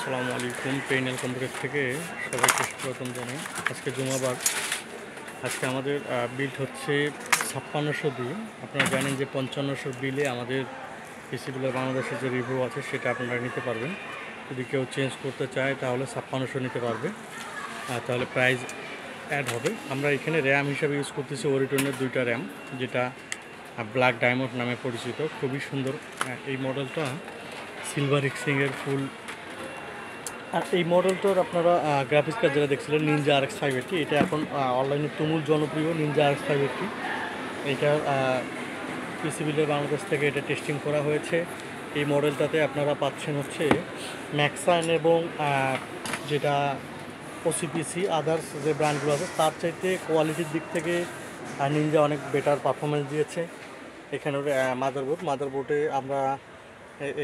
আসসালামু আলাইকুম। পেইনেল কম্পিউটার থেকে সবাইকে স্বাগতম জানাই। আজকে জুমাবার। আজকে আমাদের বিল্ড হচ্ছে 5600 দিয়ে। আপনারা জানেন যে 5500 বিলে আমাদের পিসি বিলের বাংলাদেশের যে রিভিউ আছে সেটা আপনারা নিতে পারবেন। যদি কেউ চেঞ্জ করতে চায় তাহলে 5600 নিতে পারবে, তাহলে প্রাইস অ্যাড হবে। আমরা এখানে র্যাম হিসাবে ইউজ করতেছি ওরিটনের 2টা র্যাম, যেটা ব্ল্যাক ডায়মন্ড নামে পরিচিত। খুবই সুন্দর এই মডেলটা, সিলভার এক্সিংয়ের ফুল। আর এই মডেলটার আপনারা গ্রাফিক্স কার্ড যেটা দেখছিলেন নিনজা RX 580, এটা এখন অনলাইনে তুমুল জনপ্রিয়। নিনজা RX 580 এটা পিসি বিল্ডের বাংলাদেশ থেকে এটা টেস্টিং করা হয়েছে। এই মডেলটাতে আপনারা পাচ্ছেন হচ্ছে ম্যাক্সাইন এবং যেটা ওসিপিসি আদার্স যে ব্র্যান্ডগুলো আছে তার চাইতে কোয়ালিটির দিক থেকে নিনজা অনেক বেটার পারফরমেন্স দিয়েছে। এখানে মাদারবোর্ডে আমরা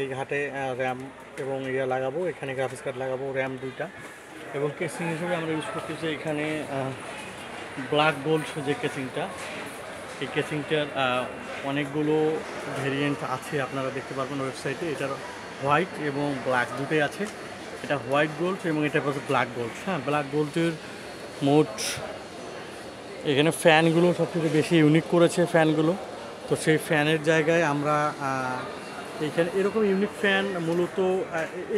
এই ঘাটে র্যাম এবং ইয়া লাগাবো, এখানে গ্রাফিক্স কার্ড লাগাবো, র্যাম 2টা। এবং কেসিং হিসেবে আমরা ইউজ করতেছি এখানে ব্ল্যাক গোল্ড যে কেসিংটা, এই কেসিংটার অনেকগুলো ভেরিয়েন্ট আছে, আপনারা দেখতে পারবেন ওয়েবসাইটে। এটার হোয়াইট এবং ব্ল্যাক দুটোই আছে। এটা হোয়াইট গোল্ড এবং এটা হচ্ছে ব্ল্যাক গোল্ড। হ্যাঁ, ব্ল্যাক গোল্ডের মোট এখানে ফ্যানগুলো সবথেকে বেশি ইউনিক করেছে ফ্যানগুলো। তো সেই ফ্যানের জায়গায় আমরা এইখানে এরকম ইউনিক ফ্যান মূলত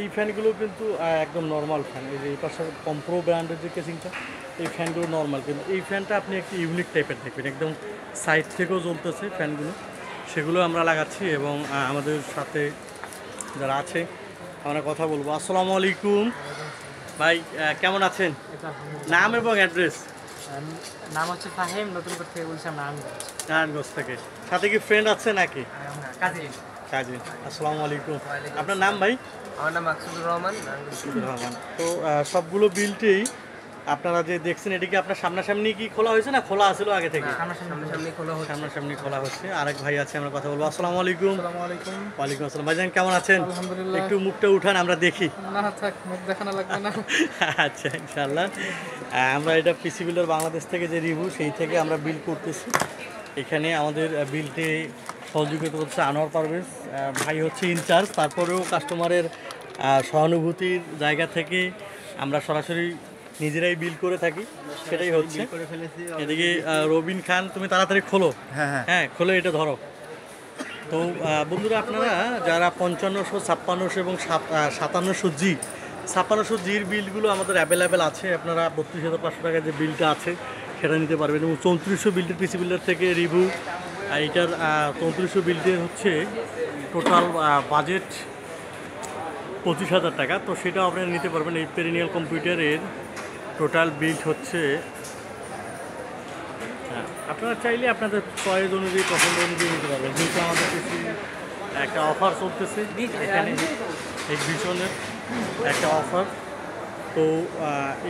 এই ফ্যানগুলো কিন্তু একদম নর্মাল ফ্যান। এই যে এই পাশে কম্প্রো ব্র্যান্ডের যে কেসিংটা, এই ফ্যানগুলো নর্মাল, কিন্তু এই ফ্যানটা আপনি একটি ইউনিক টাইপের দেখবেন, একদম সাইড থেকেও জ্বলতেছে ফ্যানগুলো। সেগুলো আমরা লাগাচ্ছি এবং আমাদের সাথে যারা আছে আমরা কথা বলবো। আসসালামু আলাইকুম ভাই, কেমন আছেন? নাম এবং অ্যাড্রেস? নাম হচ্ছে ফাহিম, নতুন করে থেকে বলছিলাম নারায়ণগঞ্জ থেকে। সাথে কি ফ্রেন্ড আছে নাকি? কাজী। আসসালামু আলাইকুম। আপনার নাম ভাই? আমার নাম মাকসুদুর রহমান। তো সবগুলো বিলটেই আপনারা যে দেখছেন, এটা কি আপনার সামনাসামনি কি খোলা হয়েছে না খোলা আছিল আগে থেকে? সামনাসামনি খোলা হচ্ছে। আরেক ভাই আছে, আমরা কথা বলবো। আসসালামু আলাইকুম। ওয়ালাইকুম আসসালাম। ভাইজান কেমন আছেন? আলহামদুলিল্লাহ। একটু মুখটা উঠান, আমরা দেখি। না থাক, মুখ দেখানো লাগবে না। আচ্ছা, ইনশাআল্লাহ। আমরা এটা পিসি বিল্ডার বাংলাদেশ থেকে যে রিভিউ, সেই থেকে আমরা বিল করতেছি। এখানে আমাদের বিলটি সহযোগিতা করছে আনোয়ার পারভেজ ভাই, হচ্ছে ইনচার্জ। তারপরেও কাস্টমারের সহানুভূতির জায়গা থেকে আমরা সরাসরি নিজেরাই বিল করে থাকি, সেটাই হচ্ছে। এদিকে রবিন খান, তুমি তাড়াতাড়ি খোলো। হ্যাঁ খোলো, এটা ধরো। তো বন্ধুরা, আপনারা যারা 5500, 5600 এবং 5700 জির বিলগুলো আমাদের অ্যাভেলেবেল আছে। আপনারা 32,500 টাকার যে বিলটা আছে সেটা নিতে পারবেন। এবং 3400 বিল্ডের পিসি বিল্ডার থেকে রিভিউ, এইটার 3400 বিল্ডের হচ্ছে টোটাল বাজেট 25,000 টাকা। তো সেটা আপনারা নিতে পারবেন। এই পেরিনিয়াল কম্পিউটারের টোটাল বিল্ড হচ্ছে, আপনারা চাইলে আপনাদের চয়েস অনুযায়ী, পছন্দ অনুযায়ী নিতে পারবেন। যেহেতু আমাদের কিছু একটা অফার চলতেছে এখানে, হিগভিশনের একটা অফার। তো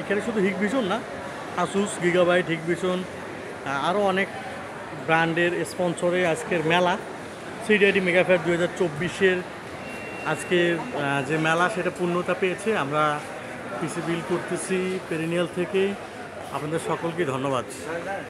এখানে শুধু হিগভিশন না, আসুস, গিগাবাইট, হিগভিশন, আরও অনেক ব্র্যান্ডের স্পন্সরে আজকের মেলা সিডিআইডি মেগাফেয়ার 2024-এর আজকের যে মেলা, সেটা পূর্ণতা পেয়েছে। আমরা পিসি বিল করতেছি পেরিনিয়াল থেকে। আপনাদের সকলকে ধন্যবাদ।